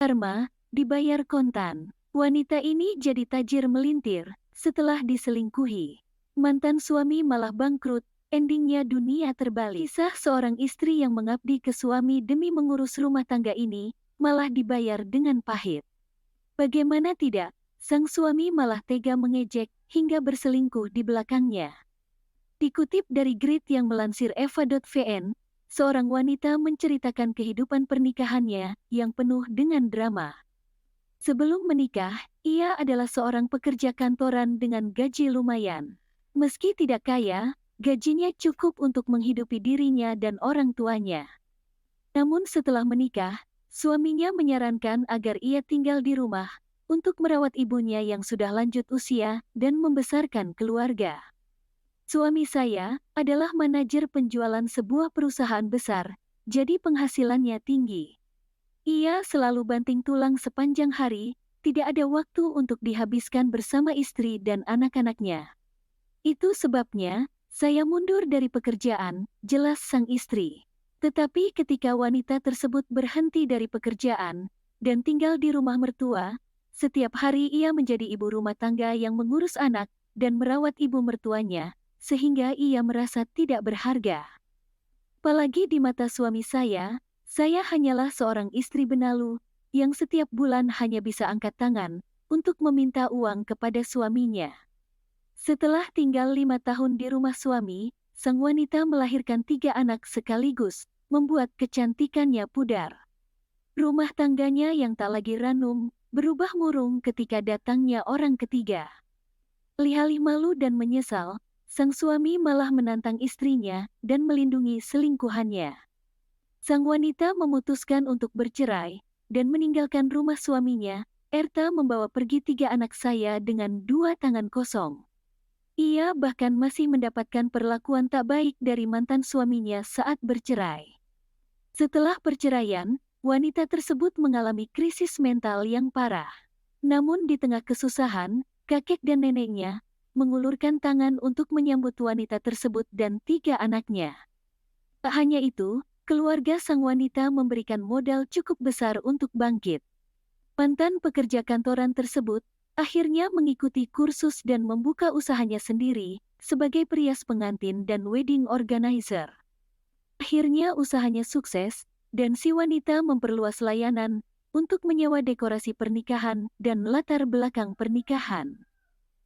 karma, dibayar kontan. Wanita ini jadi tajir melintir setelah diselingkuhi. Mantan suami malah bangkrut, endingnya dunia terbalik. Kisah seorang istri yang mengabdi ke suami demi mengurus rumah tangga ini malah dibayar dengan pahit. Bagaimana tidak, sang suami malah tega mengejek hingga berselingkuh di belakangnya. Dikutip dari Grid yang melansir eva.vn, seorang wanita menceritakan kehidupan pernikahannya yang penuh dengan drama. Sebelum menikah, ia adalah seorang pekerja kantoran dengan gaji lumayan. Meski tidak kaya, gajinya cukup untuk menghidupi dirinya dan orang tuanya. Namun setelah menikah, suaminya menyarankan agar ia tinggal di rumah untuk merawat ibunya yang sudah lanjut usia dan membesarkan keluarga. Suami saya adalah manajer penjualan sebuah perusahaan besar, jadi penghasilannya tinggi. Ia selalu banting tulang sepanjang hari, tidak ada waktu untuk dihabiskan bersama istri dan anak-anaknya. Itu sebabnya, saya mundur dari pekerjaan, jelas sang istri. Tetapi ketika wanita tersebut berhenti dari pekerjaan dan tinggal di rumah mertua, setiap hari ia menjadi ibu rumah tangga yang mengurus anak dan merawat ibu mertuanya, sehingga ia merasa tidak berharga. Apalagi di mata suami saya hanyalah seorang istri benalu yang setiap bulan hanya bisa angkat tangan untuk meminta uang kepada suaminya. Setelah tinggal 5 tahun di rumah suami, sang wanita melahirkan 3 anak sekaligus, membuat kecantikannya pudar. Rumah tangganya yang tak lagi ranum, berubah murung ketika datangnya orang ketiga. Alih-alih malu dan menyesal, sang suami malah menantang istrinya dan melindungi selingkuhannya. Sang wanita memutuskan untuk bercerai dan meninggalkan rumah suaminya. Erta membawa pergi 3 anak saya dengan 2 tangan kosong. Ia bahkan masih mendapatkan perlakuan tak baik dari mantan suaminya saat bercerai. Setelah perceraian, wanita tersebut mengalami krisis mental yang parah. Namun di tengah kesusahan, kakek dan neneknya mengulurkan tangan untuk menyambut wanita tersebut dan 3 anaknya. Tak hanya itu, keluarga sang wanita memberikan modal cukup besar untuk bangkit. Mantan pekerja kantoran tersebut akhirnya mengikuti kursus dan membuka usahanya sendiri sebagai perias pengantin dan wedding organizer. Akhirnya usahanya sukses, dan si wanita memperluas layanan untuk menyewa dekorasi pernikahan dan latar belakang pernikahan.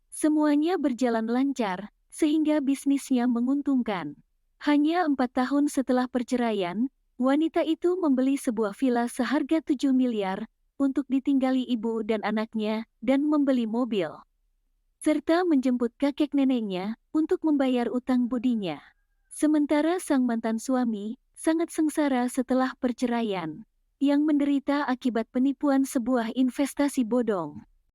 Semuanya berjalan lancar, sehingga bisnisnya menguntungkan. Hanya 4 tahun setelah perceraian, wanita itu membeli sebuah villa seharga 7 miliar untuk ditinggali ibu dan anaknya dan membeli mobil. Serta menjemput kakek neneknya untuk membayar utang budinya. Sementara sang mantan suami sangat sengsara setelah perceraian, yang menderita akibat penipuan sebuah investasi bodong.